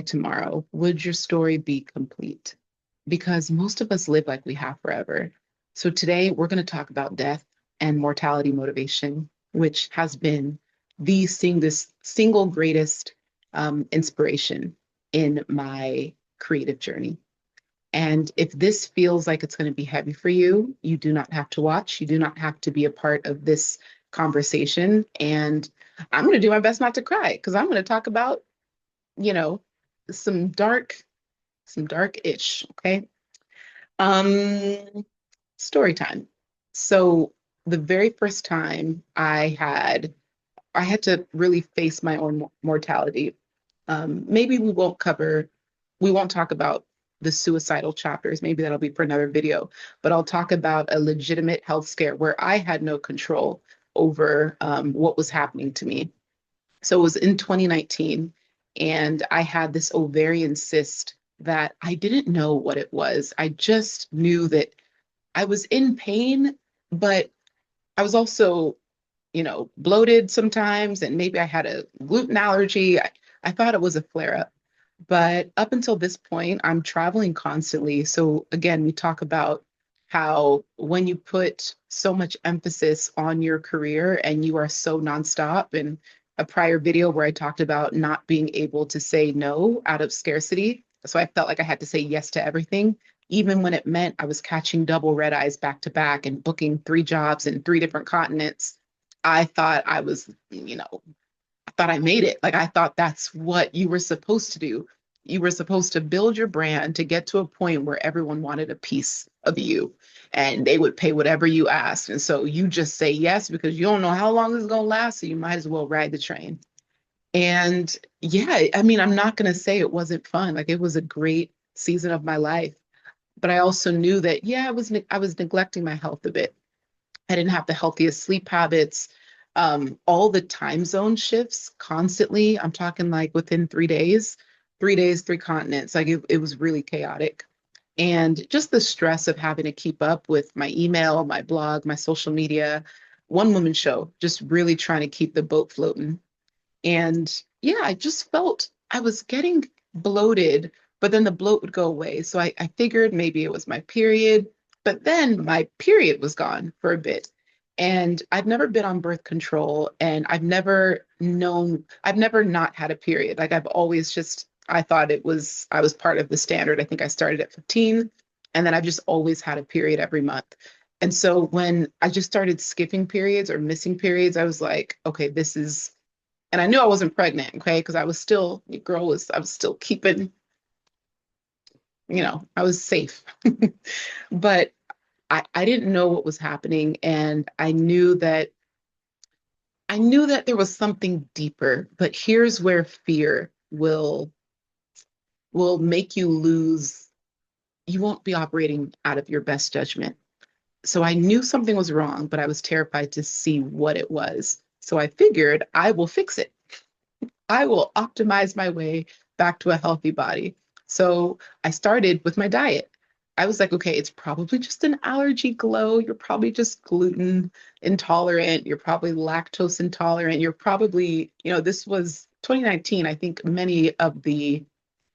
Tomorrow, would your story be complete? Because most of us live like we have forever. So today we're going to talk about death and mortality motivation, which has been this single greatest inspiration in my creative journey. And if this feels like it's going to be heavy for you, you do not have to watch. You do not have to be a part of this conversation. And I'm going to do my best not to cry because I'm going to talk about, you know, some dark some dark-ish, okay? Um, Story time. So the very first time I had to really face my own mortality. Maybe we won't talk about the suicidal chapters. Maybe that'll be for another video, but I'll talk about a legitimate health scare where I had no control over what was happening to me. So it was in 2019, and I had this ovarian cyst that I didn't know what it was. I just knew that I was in pain, but I was also, bloated sometimes, and maybe I had a gluten allergy. I thought it was a flare up. But up until this point, I'm traveling constantly. So again, we talk about how when you put so much emphasis on your career and you are so nonstop, and a prior video where I talked about not being able to say no out of scarcity. So I felt like I had to say yes to everything, even when it meant I was catching double red eyes back to back and booking 3 jobs in 3 different continents. I thought I was, I thought I made it. Like I thought that's what you were supposed to do. You were supposed to build your brand to get to a point where everyone wanted a piece of you and they would pay whatever you asked. And so you just say yes because you don't know how long it's going to last. So you might as well ride the train. And yeah, I mean, I'm not going to say it wasn't fun. Like it was a great season of my life. But I also knew that, yeah, I was neglecting my health a bit. I didn't have the healthiest sleep habits. All the time zone shifts constantly. I'm talking like within 3 days, 3 days, 3 continents. Like it was really chaotic. And just the stress of having to keep up with my email, my blog, my social media, one woman show, just really trying to keep the boat floating. And yeah, I just felt I was getting bloated, but then the bloat would go away. So I figured maybe it was my period, but then my period was gone for a bit. And I've never been on birth control, and I've never not had a period. Like I've always just, I thought I was part of the standard. I think I started at 15, and then I've just always had a period every month. And so when I just started skipping periods or missing periods, I was like, okay, and I knew I wasn't pregnant, okay, because I was still keeping, I was safe. But I didn't know what was happening. And I knew that there was something deeper, but here's where fear will make you lose. You won't be operating out of your best judgment. So I knew something was wrong, but I was terrified to see what it was. So I figured I will fix it. I will optimize my way back to a healthy body. So I started with my diet. I was like, okay, it's probably just an allergy glow. You're probably just gluten intolerant. You're probably lactose intolerant. You're probably, this was 2019. I think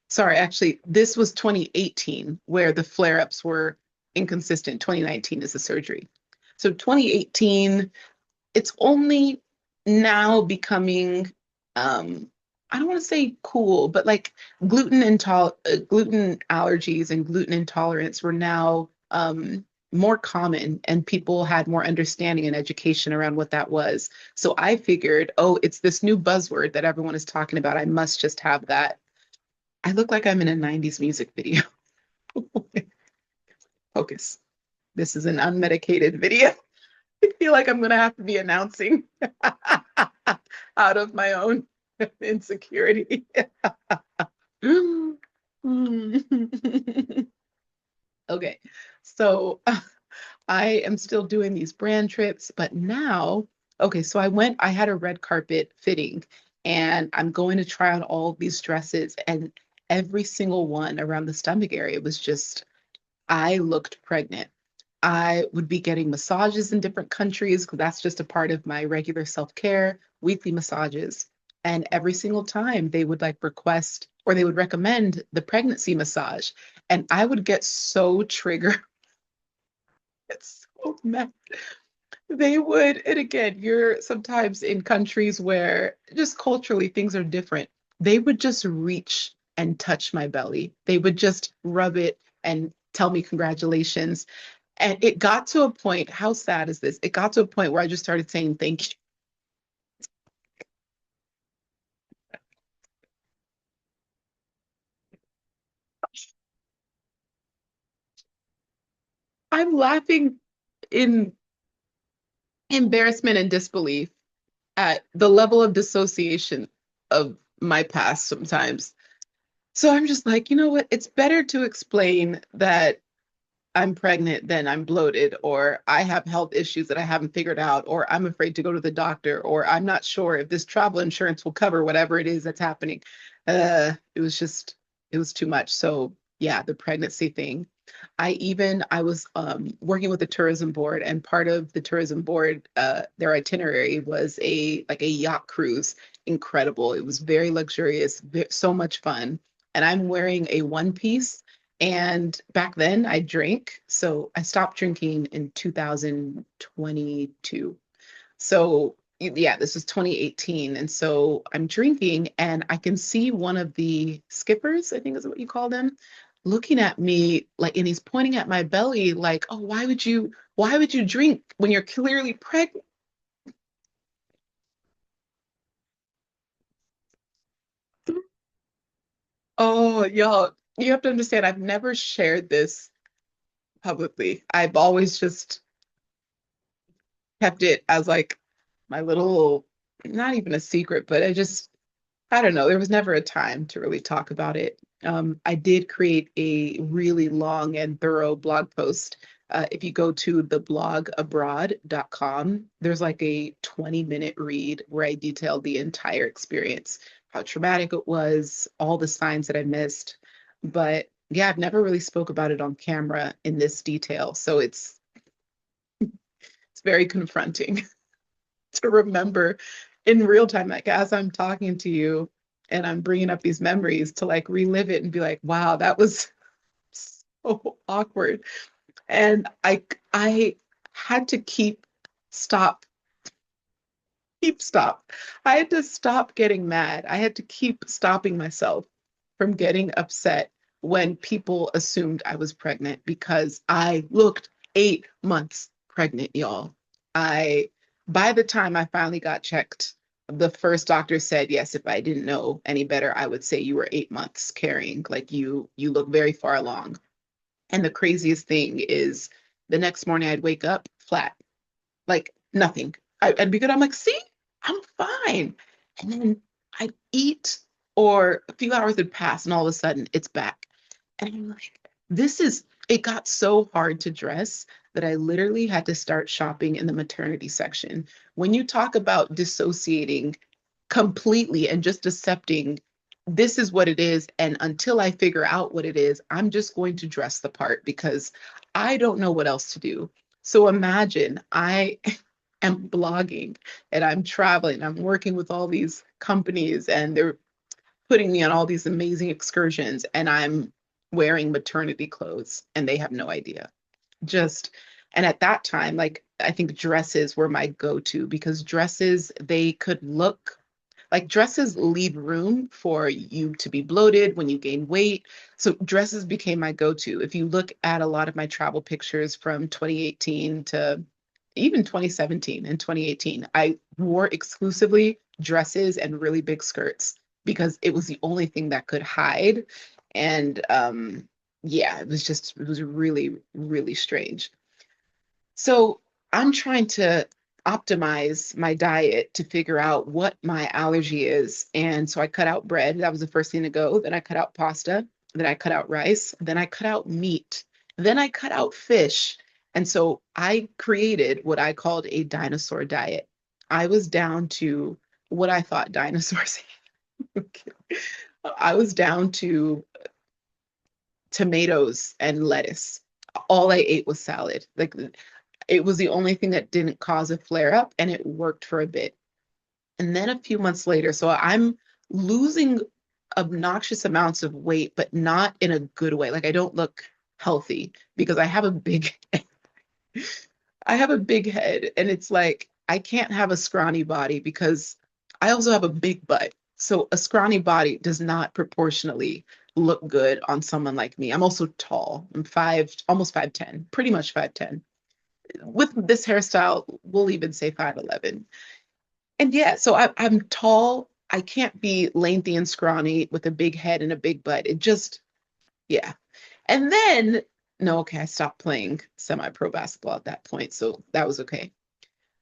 sorry, actually, this was 2018 where the flare ups were inconsistent. 2019 is the surgery. So 2018, it's only now becoming I don't want to say cool, but like gluten allergies and gluten intolerance were now more common, and people had more understanding and education around what that was. So I figured, oh, it's this new buzzword that everyone is talking about. I must just have that. I look like I'm in a 90s music video. Focus. This is an unmedicated video. I feel like I'm going to have to be announcing out of my own insecurity. Okay, so I am still doing these brand trips, but now, okay, so I had a red carpet fitting, and I'm going to try on all of these dresses, and every single one around the stomach area was just, I looked pregnant. I would be getting massages in different countries because that's just a part of my regular self-care, weekly massages. And every single time they would like request, or they would recommend the pregnancy massage. And I would get so triggered. It's so mad. They would, and again, you're sometimes in countries where just culturally things are different. They would just reach and touch my belly. They would just rub it and tell me congratulations. And it got to a point, how sad is this? It got to a point where I just started saying thank you. I'm laughing in embarrassment and disbelief at the level of dissociation of my past sometimes. So I'm just like, you know what? It's better to explain that I'm pregnant, then I'm bloated, or I have health issues that I haven't figured out, or I'm afraid to go to the doctor, or I'm not sure if this travel insurance will cover whatever it is that's happening. It was just, it was too much. So yeah, the pregnancy thing. I was working with the tourism board, and part of the tourism board, their itinerary was a like a yacht cruise. Incredible. It was very luxurious, so much fun. And I'm wearing a one piece, and back then I drank. So I stopped drinking in 2022. So yeah, this is 2018. And so I'm drinking and I can see one of the skippers, I think is what you call them, looking at me like, and he's pointing at my belly like, oh, why would you drink when you're clearly pregnant? Oh, y'all, you have to understand, I've never shared this publicly. I've always just kept it as like my little, not even a secret, but I don't know. There was never a time to really talk about it. I did create a really long and thorough blog post. If you go to theblogabroad.com, there's like a 20-minute read where I detailed the entire experience, how traumatic it was, all the signs that I missed. But yeah, I've never really spoke about it on camera in this detail. So it's very confronting to remember in real time, like as I'm talking to you and I'm bringing up these memories to like relive it and be like, wow, that was so awkward. And I had to stop, stop. I had to stop getting mad. I had to keep stopping myself from getting upset when people assumed I was pregnant because I looked 8 months pregnant, y'all. I, by the time I finally got checked, the first doctor said, yes, if I didn't know any better, I would say you were 8 months carrying. Like you look very far along. And the craziest thing is the next morning I'd wake up flat, like nothing. I'd be good. I'm like, see, I'm fine. And then I'd eat, or a few hours would pass, and all of a sudden it's back. And I'm like, it got so hard to dress that I literally had to start shopping in the maternity section. When you talk about dissociating completely and just accepting this is what it is, and until I figure out what it is, I'm just going to dress the part because I don't know what else to do. So imagine I am blogging and I'm traveling, I'm working with all these companies and they're putting me on all these amazing excursions, and I'm wearing maternity clothes and they have no idea. Just, and at that time, like I think dresses were my go-to because dresses, they could look like dresses leave room for you to be bloated when you gain weight. So dresses became my go-to. If you look at a lot of my travel pictures from 2018 to even 2017 and 2018, I wore exclusively dresses and really big skirts because it was the only thing that could hide. And yeah, it was really, really strange. So I'm trying to optimize my diet to figure out what my allergy is. And so I cut out bread. That was the first thing to go. Then I cut out pasta. Then I cut out rice. Then I cut out meat. Then I cut out fish. And so I created what I called a dinosaur diet. I was down to what I thought dinosaurs ate. I was down to tomatoes and lettuce. All I ate was salad. Like it was the only thing that didn't cause a flare up, and it worked for a bit. And then a few months later, so I'm losing obnoxious amounts of weight, but not in a good way. Like I don't look healthy because I have a big head, and it's like I can't have a scrawny body because I also have a big butt. So a scrawny body does not proportionally look good on someone like me. I'm also tall. I'm almost 5'10", pretty much 5'10". With this hairstyle, we'll even say 5'11". And yeah, so I'm tall. I can't be lengthy and scrawny with a big head and a big butt. It just, yeah. And then, no, okay, I stopped playing semi-pro basketball at that point. So that was okay.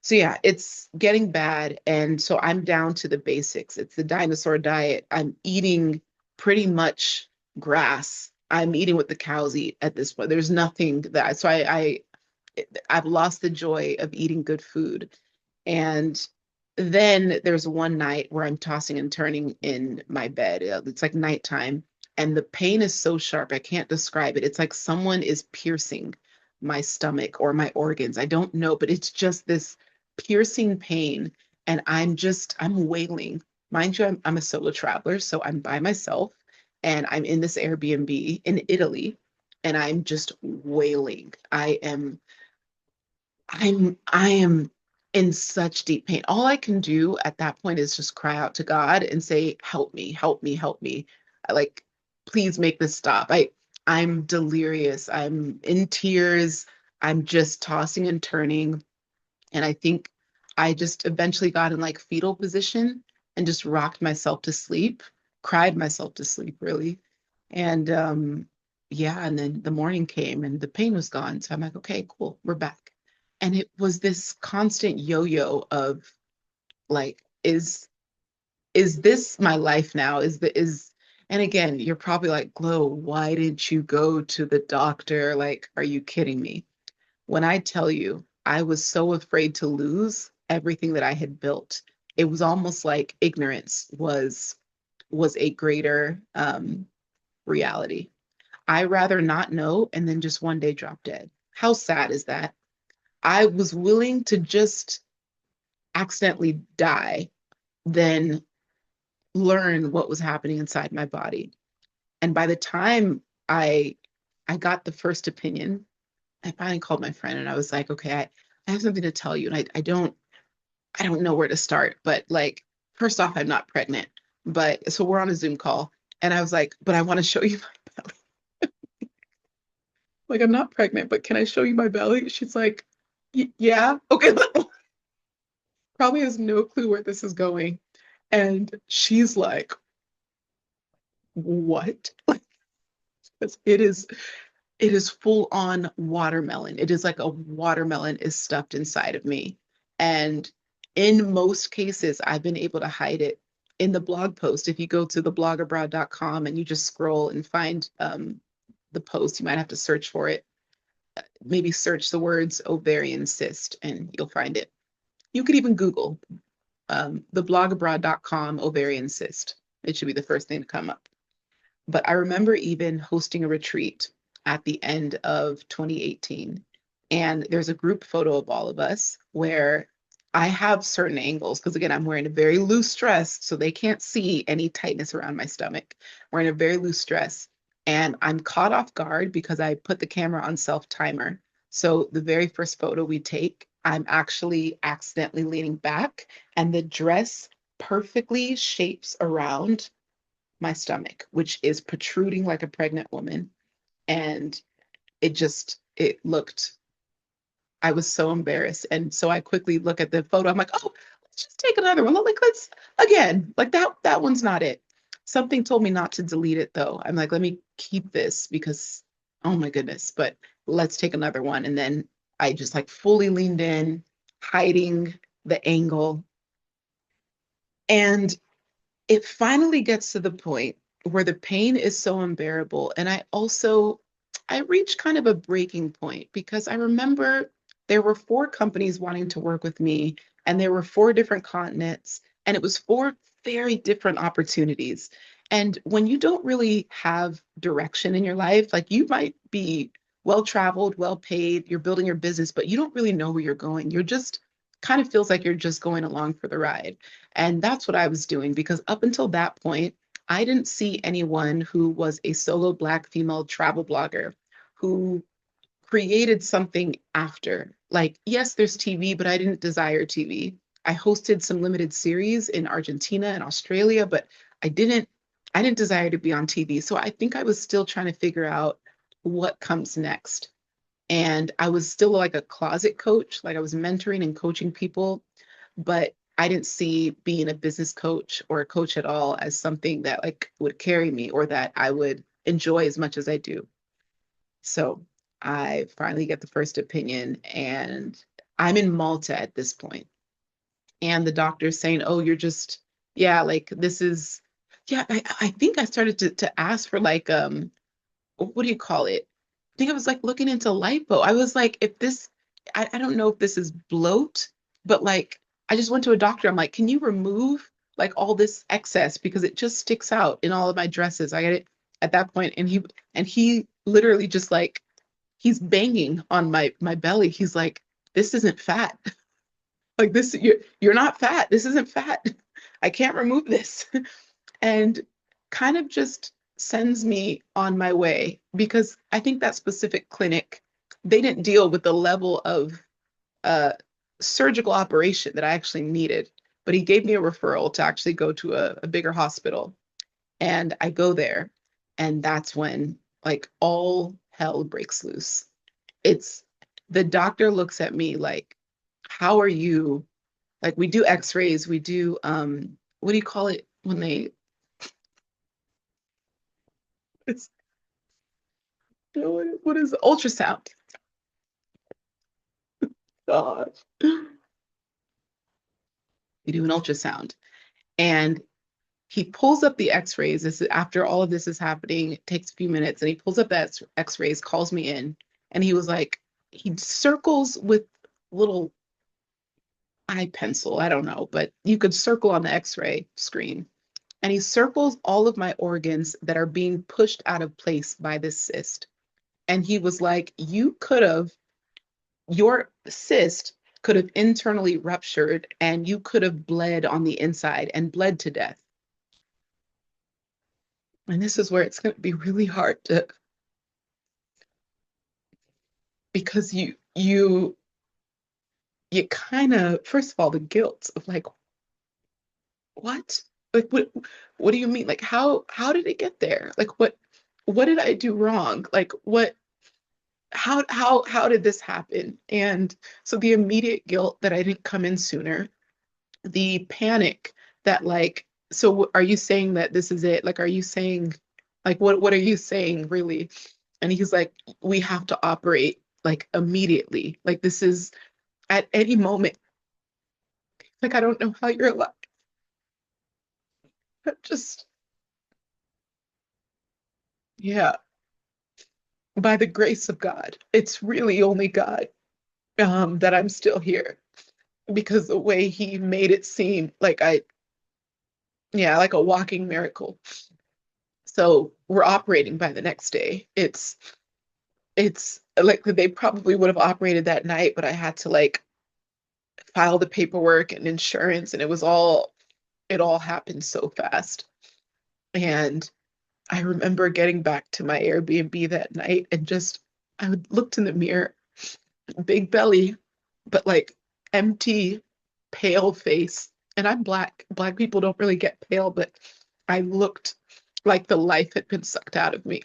So yeah, it's getting bad. And so I'm down to the basics. It's the dinosaur diet. I'm eating pretty much grass. I'm eating what the cows eat at this point. There's nothing that, so I've lost the joy of eating good food. And then there's one night where I'm tossing and turning in my bed. It's like nighttime, and the pain is so sharp, I can't describe it. It's like someone is piercing my stomach or my organs. I don't know, but it's just this piercing pain. And I'm wailing. Mind you, I'm a solo traveler, so I'm by myself and I'm in this Airbnb in Italy, and I'm just wailing. I am in such deep pain. All I can do at that point is just cry out to God and say, "Help me, help me, help me." Like, please make this stop. I'm delirious. I'm in tears. I'm just tossing and turning. And I think I just eventually got in like fetal position and just rocked myself to sleep, cried myself to sleep, really. And yeah, and then the morning came and the pain was gone. So I'm like, okay, cool, we're back. And it was this constant yo-yo of like, is this my life now? And again, you're probably like, Glow, why didn't you go to the doctor? Like, are you kidding me? When I tell you, I was so afraid to lose everything that I had built. It was almost like ignorance was a greater reality. I rather not know and then just one day drop dead. How sad is that? I was willing to just accidentally die than learn what was happening inside my body. And by the time I I got the first opinion, I finally called my friend and I was like, okay, I have something to tell you. And I don't know where to start, but like, first off, I'm not pregnant. But so we're on a Zoom call. And I was like, but I want to show you my belly. Like, I'm not pregnant, but can I show you my belly? She's like, yeah, okay. Probably has no clue where this is going. And she's like, what? Because it is full on watermelon. It is like a watermelon is stuffed inside of me. And in most cases, I've been able to hide it in the blog post. If you go to theblogabroad.com and you just scroll and find the post, you might have to search for it. Maybe search the words ovarian cyst and you'll find it. You could even Google theblogabroad.com ovarian cyst. It should be the first thing to come up. But I remember even hosting a retreat at the end of 2018. And there's a group photo of all of us where I have certain angles, because again, I'm wearing a very loose dress, so they can't see any tightness around my stomach. Wearing a very loose dress. And I'm caught off guard because I put the camera on self timer. So the very first photo we take, I'm actually accidentally leaning back, and the dress perfectly shapes around my stomach, which is protruding like a pregnant woman. And it looked, I was so embarrassed. And so I quickly look at the photo. I'm like, oh, let's just take another one. Like, let's again, like that one's not it. Something told me not to delete it though. I'm like, let me keep this because, oh my goodness, but let's take another one. And then I just like fully leaned in, hiding the angle. And it finally gets to the point where the pain is so unbearable. And I reached kind of a breaking point because I remember there were four companies wanting to work with me, and there were four different continents, and it was four very different opportunities. And when you don't really have direction in your life, like you might be well traveled, well paid, you're building your business, but you don't really know where you're going. You're just kind of feels like you're just going along for the ride. And that's what I was doing because up until that point, I didn't see anyone who was a solo Black female travel blogger who created something after. Like, yes, there's TV, but I didn't desire TV. I hosted some limited series in Argentina and Australia, but I didn't I didn't desire to be on TV. So I think I was still trying to figure out what comes next. And I was still like a closet coach, like I was mentoring and coaching people, but I didn't see being a business coach or a coach at all as something that like would carry me or that I would enjoy as much as I do. So I finally get the first opinion, and I'm in Malta at this point. And the doctor's saying, "Oh, you're just, yeah, like this is, yeah." I think I started to ask for like what do you call it? I think I was like looking into lipo. I was like, if this, I don't know if this is bloat, but like I just went to a doctor. I'm like, can you remove like all this excess because it just sticks out in all of my dresses. I got it at that point, and he literally just like he's banging on my belly. He's like, this isn't fat. Like this, you're not fat. This isn't fat. I can't remove this. And kind of just sends me on my way because I think that specific clinic, they didn't deal with the level of uh, surgical operation that I actually needed. But he gave me a referral to actually go to a bigger hospital. And I go there, and that's when like all hell breaks loose. It's the doctor looks at me like, how are you? Like we do x-rays, we do what do you call it when they it's what is it? Ultrasound. Gosh. We do an ultrasound. And he pulls up the x-rays. This is after all of this is happening. It takes a few minutes and he pulls up that x-rays, calls me in, and he was like, he circles with little eye pencil. I don't know, but you could circle on the x-ray screen. And he circles all of my organs that are being pushed out of place by this cyst. And he was like, your cyst could have internally ruptured and you could have bled on the inside and bled to death. And this is where it's going to be really hard to, because you kind of, first of all, the guilt of like, what? Like, what do you mean? Like, how did it get there? Like, what did I do wrong? Like, how did this happen? And so the immediate guilt that I didn't come in sooner, the panic that like, so are you saying that this is it? Like, are you saying like what are you saying really? And he's like, we have to operate like immediately. Like this is at any moment. Like I don't know how you're alive. But just yeah, by the grace of God. It's really only God that I'm still here because the way he made it seem like yeah, like a walking miracle. So we're operating by the next day. It's like they probably would have operated that night, but I had to like file the paperwork and insurance, and it all happened so fast. And I remember getting back to my Airbnb that night and just I would looked in the mirror, big belly, but like empty, pale face. And I'm black. Black people don't really get pale, but I looked like the life had been sucked out of me.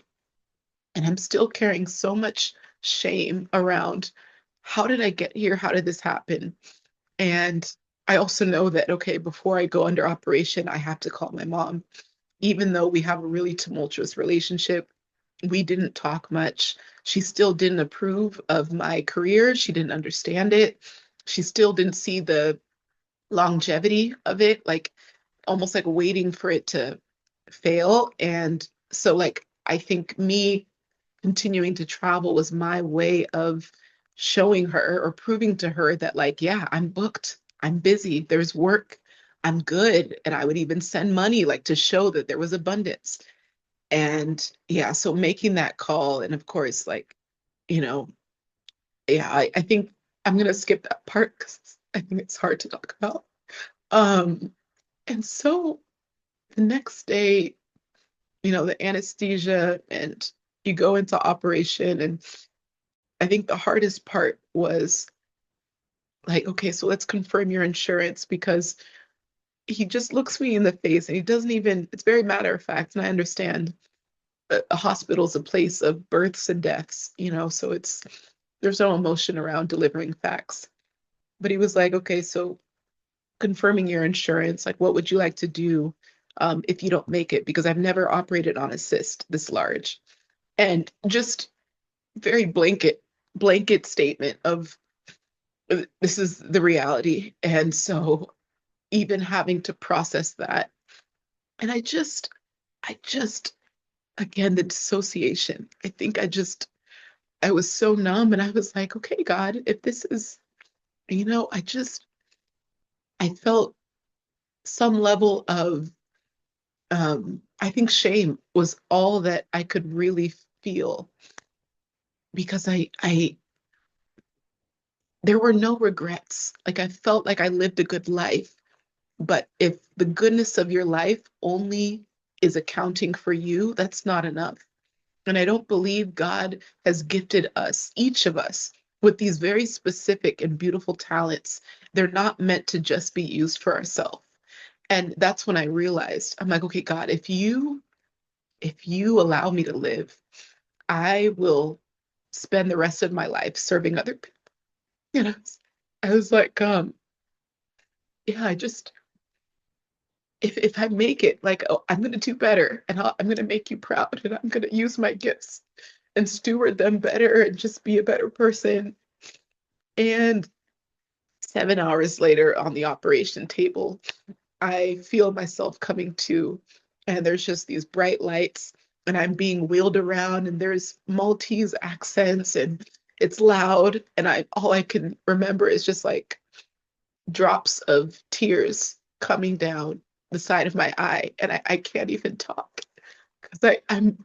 And I'm still carrying so much shame around how did I get here? How did this happen? And I also know that, okay, before I go under operation, I have to call my mom. Even though we have a really tumultuous relationship, we didn't talk much. She still didn't approve of my career. She didn't understand it. She still didn't see the longevity of it, like almost like waiting for it to fail. And so, like, I think me continuing to travel was my way of showing her or proving to her that like yeah, I'm booked, I'm busy, there's work, I'm good, and I would even send money like to show that there was abundance. And yeah, so making that call, and of course like you know yeah, I think I'm gonna skip that part because I think it's hard to talk about. um and so the next day, the anesthesia, and you go into operation. And I think the hardest part was like, okay, so let's confirm your insurance, because he just looks me in the face and he doesn't even, it's very matter of fact. And I understand a hospital is a place of births and deaths, so there's no emotion around delivering facts. But he was like, okay, so confirming your insurance, like, what would you like to do if you don't make it? Because I've never operated on a cyst this large. And just very blanket statement of this is the reality. And so even having to process that. And I just, again, the dissociation. I think I was so numb, and I was like, okay, God, if this is, I just, I felt some level of, I think shame was all that I could really feel, because there were no regrets. Like, I felt like I lived a good life. But if the goodness of your life only is accounting for you, that's not enough. And I don't believe God has gifted us, each of us, with these very specific and beautiful talents. They're not meant to just be used for ourselves. And that's when I realized, I'm like, okay, God, if you allow me to live, I will spend the rest of my life serving other people. You know, I was like, yeah, if I make it, like, oh, I'm gonna do better, and I'm gonna make you proud, and I'm gonna use my gifts and steward them better and just be a better person. And 7 hours later on the operation table, I feel myself coming to, and there's just these bright lights, and I'm being wheeled around, and there's Maltese accents, and it's loud, and I all I can remember is just like drops of tears coming down the side of my eye, and I can't even talk because I'm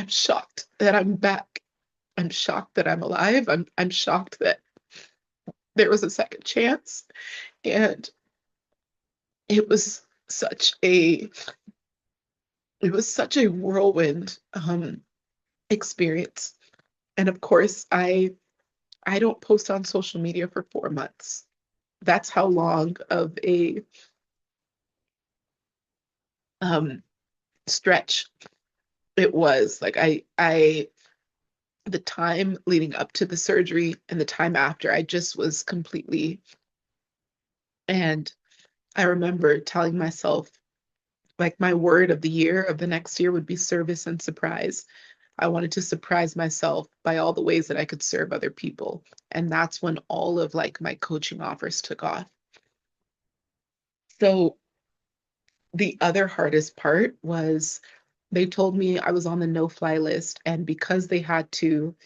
shocked that I'm back. I'm shocked that I'm alive. I'm shocked that there was a second chance. And it was such a it was such a whirlwind experience. And of course, I don't post on social media for 4 months. That's how long of a um, stretch it was. Like, the time leading up to the surgery and the time after, I just was completely. And I remember telling myself, like, my word of the year of the next year would be service and surprise. I wanted to surprise myself by all the ways that I could serve other people. And that's when all of like my coaching offers took off. So the other hardest part was they told me I was on the no-fly list. And because they had to,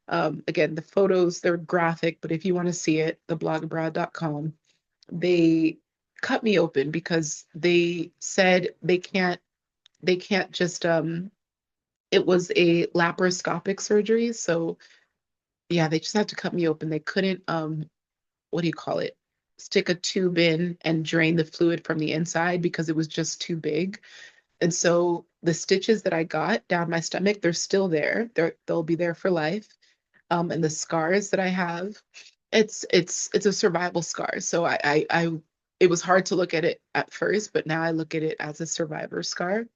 again, the photos, they're graphic, but if you want to see it, theblogabroad.com, they cut me open because they said they can't just it was a laparoscopic surgery. So yeah, they just had to cut me open. They couldn't what do you call it? Stick a tube in and drain the fluid from the inside because it was just too big. And so the stitches that I got down my stomach, they're still there. They'll be there for life. And the scars that I have, it's a survival scar. So it was hard to look at it at first, but now I look at it as a survivor scar.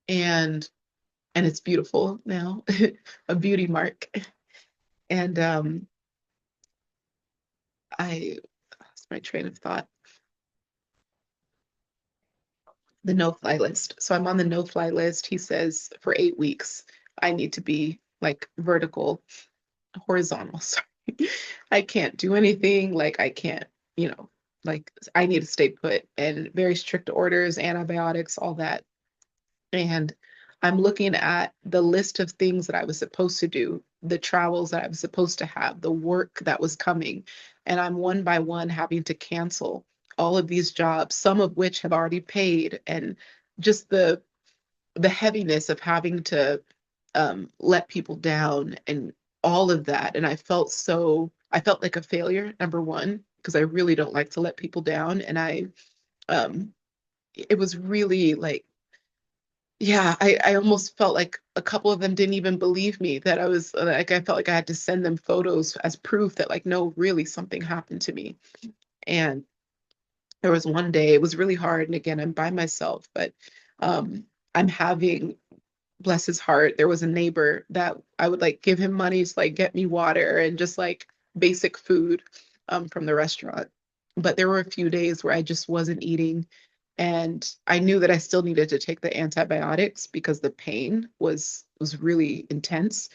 And it's beautiful now, a beauty mark. And I lost my train of thought. The no-fly list. So I'm on the no-fly list. He says for 8 weeks, I need to be like horizontal. Sorry. I can't do anything. Like, I can't, like, I need to stay put, and very strict orders, antibiotics, all that. And I'm looking at the list of things that I was supposed to do, the travels that I was supposed to have, the work that was coming. And I'm one by one having to cancel all of these jobs, some of which have already paid, and just the heaviness of having to let people down and all of that. And I felt like a failure, number one, because I really don't like to let people down. And um, it was really like Yeah, I almost felt like a couple of them didn't even believe me that I was like I felt like I had to send them photos as proof that like no, really something happened to me. And there was one day it was really hard, and again I'm by myself, but um I'm having, bless his heart, there was a neighbor that I would like give him money to like get me water and just like basic food from the restaurant. But there were a few days where I just wasn't eating, and I knew that I still needed to take the antibiotics because the pain was really intense.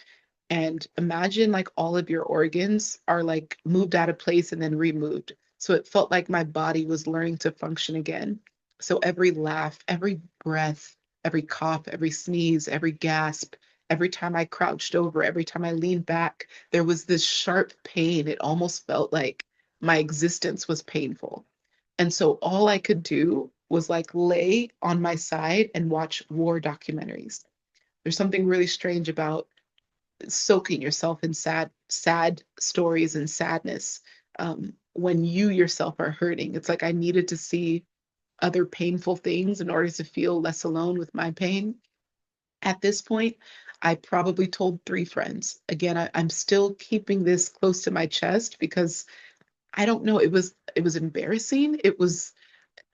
And imagine like all of your organs are like moved out of place and then removed. So it felt like my body was learning to function again. So every laugh, every breath, every cough, every sneeze, every gasp, every time I crouched over, every time I leaned back, there was this sharp pain. It almost felt like my existence was painful. And so all I could do was like lay on my side and watch war documentaries. There's something really strange about soaking yourself in sad stories and sadness when you yourself are hurting. It's like I needed to see other painful things in order to feel less alone with my pain. At this point, I probably told three friends. Again, I'm still keeping this close to my chest because I don't know. It was embarrassing.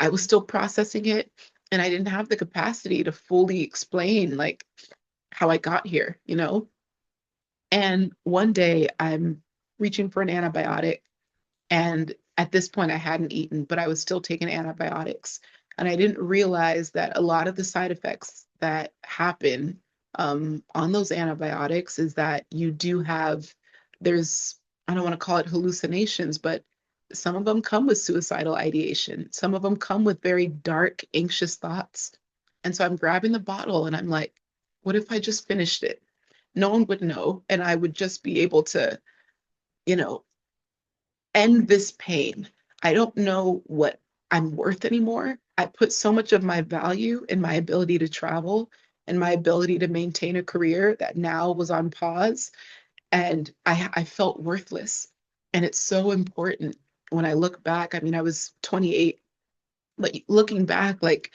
I was still processing it, and I didn't have the capacity to fully explain like how I got here, you know? And one day I'm reaching for an antibiotic. And at this point, I hadn't eaten, but I was still taking antibiotics. And I didn't realize that a lot of the side effects that happen on those antibiotics is that you do have, there's, I don't want to call it hallucinations, but some of them come with suicidal ideation. Some of them come with very dark, anxious thoughts. And so I'm grabbing the bottle and I'm like, what if I just finished it? No one would know. And I would just be able to, you know, end this pain. I don't know what I'm worth anymore. I put so much of my value in my ability to travel and my ability to maintain a career that now was on pause. And I felt worthless. And it's so important when I look back. I mean, I was 28, but looking back, like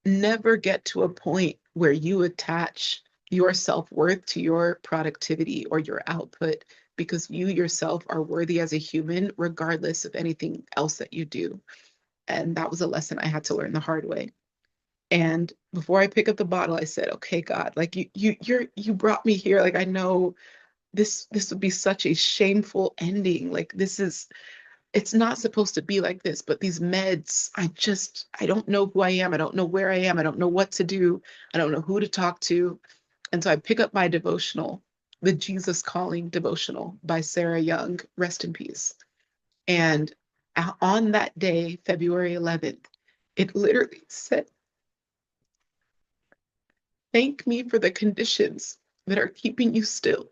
never get to a point where you attach your self-worth to your productivity or your output because you yourself are worthy as a human regardless of anything else that you do. And that was a lesson I had to learn the hard way. And before I pick up the bottle, I said, okay, God, like you brought me here. Like I know this would be such a shameful ending. Like this is, it's not supposed to be like this, but these meds, I don't know who I am. I don't know where I am. I don't know what to do. I don't know who to talk to. And so I pick up my devotional, the Jesus Calling devotional by Sarah Young, rest in peace. And on that day, February 11th, it literally said, thank me for the conditions that are keeping you still.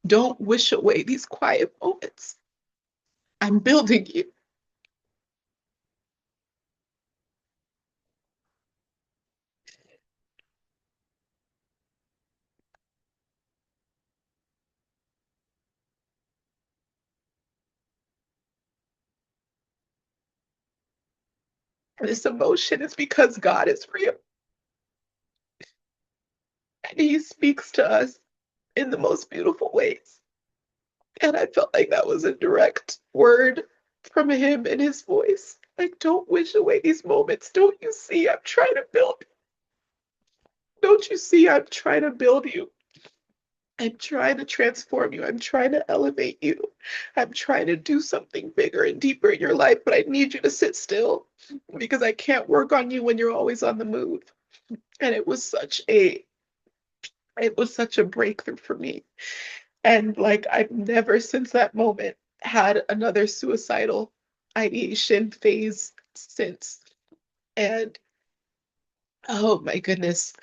Don't wish away these quiet moments. I'm building you. And this emotion is because God is real and He speaks to us in the most beautiful ways. And I felt like that was a direct word from Him in His voice. Like, don't wish away these moments. Don't you see? I'm trying to build. Don't you see? I'm trying to build you. I'm trying to transform you. I'm trying to elevate you. I'm trying to do something bigger and deeper in your life, but I need you to sit still because I can't work on you when you're always on the move. And it was such a breakthrough for me. And like I've never since that moment had another suicidal ideation phase since. And oh my goodness,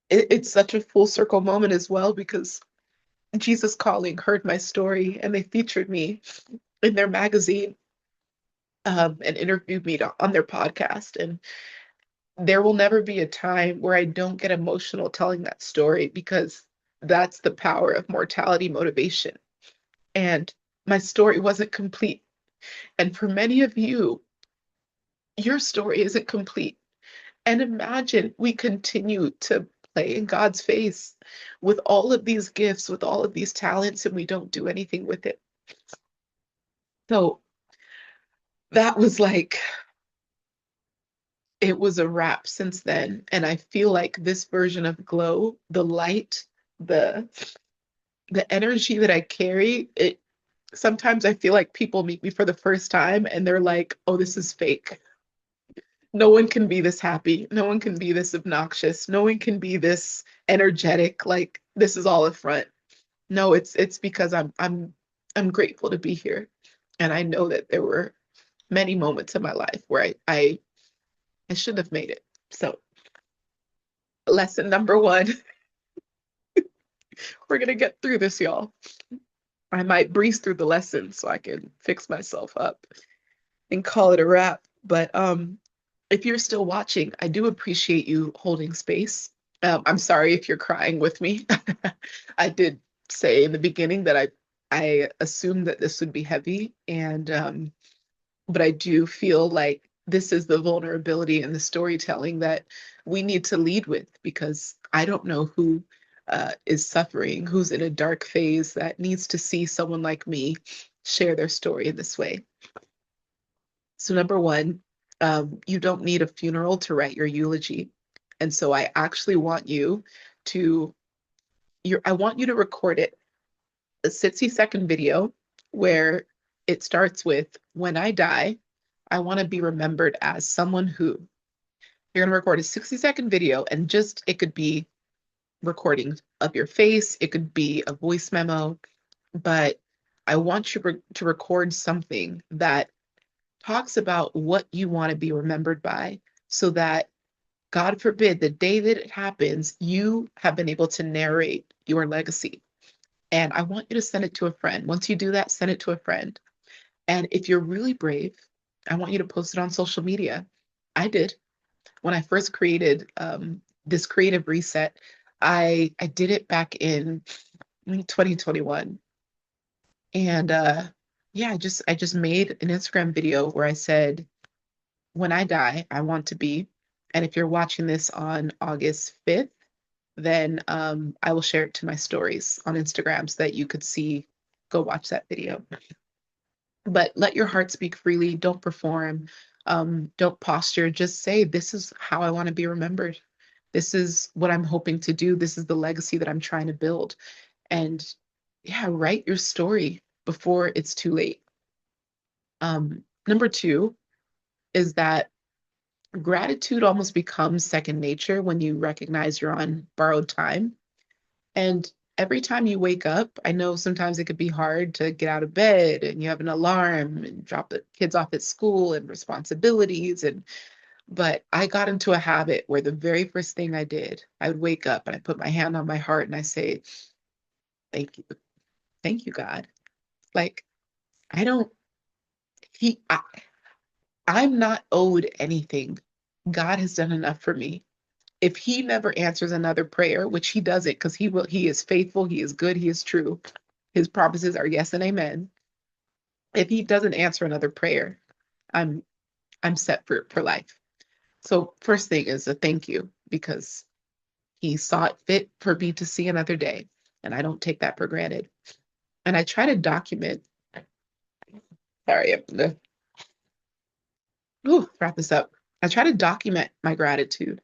it's such a full circle moment as well because Jesus Calling heard my story and they featured me in their magazine and interviewed me on their podcast. And there will never be a time where I don't get emotional telling that story because that's the power of mortality motivation. And my story wasn't complete. And for many of you, your story isn't complete. And imagine we continue to play in God's face with all of these gifts, with all of these talents, and we don't do anything with it. So that was like, it was a wrap since then. And I feel like this version of Glow, the light, the the energy that I carry, it sometimes I feel like people meet me for the first time and they're like, oh, this is fake. No one can be this happy. No one can be this obnoxious. No one can be this energetic. Like this is all a front. No, it's because I'm grateful to be here. And I know that there were many moments in my life where I shouldn't have made it. So lesson number one, we're gonna get through this, y'all. I might breeze through the lesson so I can fix myself up and call it a wrap. But if you're still watching, I do appreciate you holding space. I'm sorry if you're crying with me. I did say in the beginning that I assumed that this would be heavy, and but I do feel like this is the vulnerability and the storytelling that we need to lead with because I don't know who is suffering, who's in a dark phase that needs to see someone like me share their story in this way. So, number one, you don't need a funeral to write your eulogy. And so I actually want you to, I want you to record it, a 60-second video where it starts with, when I die, I want to be remembered as someone who. You're going to record a 60-second video and just, it could be recording of your face, it could be a voice memo, but I want you to record something that talks about what you want to be remembered by so that, God forbid, the day that it happens, you have been able to narrate your legacy. And I want you to send it to a friend. Once you do that, send it to a friend. And if you're really brave, I want you to post it on social media. I did. When I first created this creative reset, I did it back in 2021. And yeah, I just made an Instagram video where I said, when I die, I want to be. And if you're watching this on August 5th, then I will share it to my stories on Instagram so that you could see, go watch that video. But let your heart speak freely. Don't perform. Don't posture. Just say, this is how I want to be remembered. This is what I'm hoping to do. This is the legacy that I'm trying to build. And yeah, write your story before it's too late. Number two is that gratitude almost becomes second nature when you recognize you're on borrowed time. And every time you wake up, I know sometimes it could be hard to get out of bed and you have an alarm and drop the kids off at school and responsibilities. But I got into a habit where the very first thing I did, I would wake up and I put my hand on my heart and I say, thank you. Thank you, God. Like, I don't, he, I, I'm not owed anything. God has done enough for me. If he never answers another prayer, which he doesn't, because he is faithful, he is good, he is true. His promises are yes and amen. If he doesn't answer another prayer, I'm I'm set for life. So first thing is a thank you because he saw it fit for me to see another day. And I don't take that for granted. And I try to document, sorry, I'm gonna wrap this up. I try to document my gratitude.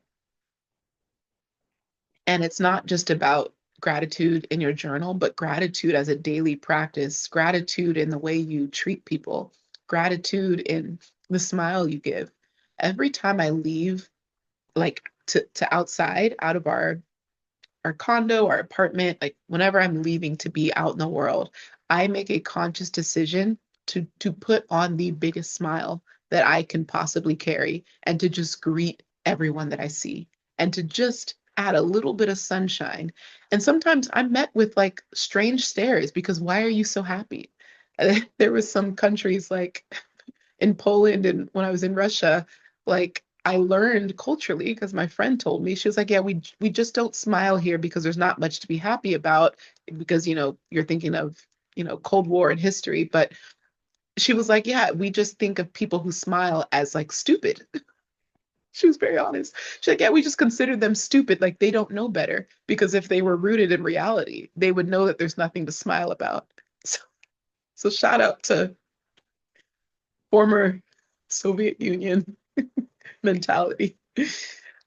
And it's not just about gratitude in your journal, but gratitude as a daily practice, gratitude in the way you treat people, gratitude in the smile you give. Every time I leave, like to outside, out of our condo, our apartment, like whenever I'm leaving to be out in the world, I make a conscious decision to put on the biggest smile that I can possibly carry and to just greet everyone that I see and to just add a little bit of sunshine. And sometimes I'm met with like strange stares because why are you so happy? There was some countries like in Poland and when I was in Russia, like I learned culturally because my friend told me, she was like, yeah, we just don't smile here because there's not much to be happy about because you're thinking of Cold War and history, but she was like, yeah, we just think of people who smile as like stupid. She was very honest. She's like, yeah, we just consider them stupid, like they don't know better. Because if they were rooted in reality, they would know that there's nothing to smile about. So, so shout out to former Soviet Union mentality.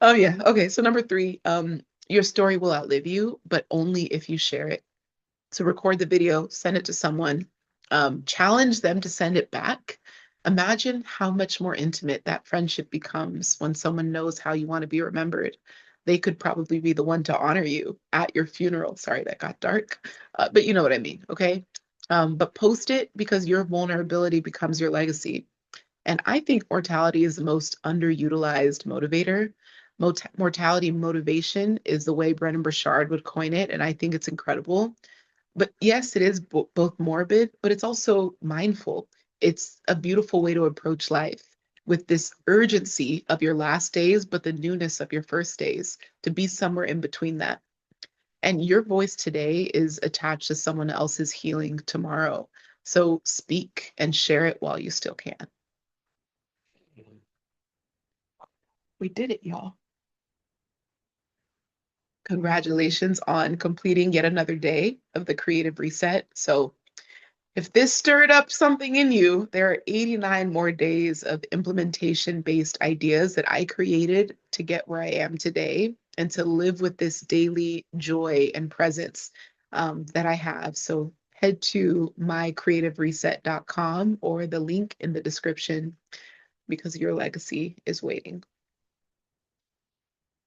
Oh yeah. Okay. So number three, your story will outlive you, but only if you share it. So record the video, send it to someone, challenge them to send it back. Imagine how much more intimate that friendship becomes when someone knows how you want to be remembered. They could probably be the one to honor you at your funeral. Sorry, that got dark, but you know what I mean, okay? But post it because your vulnerability becomes your legacy. And I think mortality is the most underutilized motivator. Mortality motivation is the way Brennan Burchard would coin it, and I think it's incredible. But yes, it is both morbid, but it's also mindful. It's a beautiful way to approach life with this urgency of your last days, but the newness of your first days, to be somewhere in between that. And your voice today is attached to someone else's healing tomorrow. So speak and share it while you still can. We did it, y'all. Congratulations on completing yet another day of the creative reset. So if this stirred up something in you, there are 89 more days of implementation-based ideas that I created to get where I am today and to live with this daily joy and presence that I have. So head to mycreativereset.com or the link in the description because your legacy is waiting.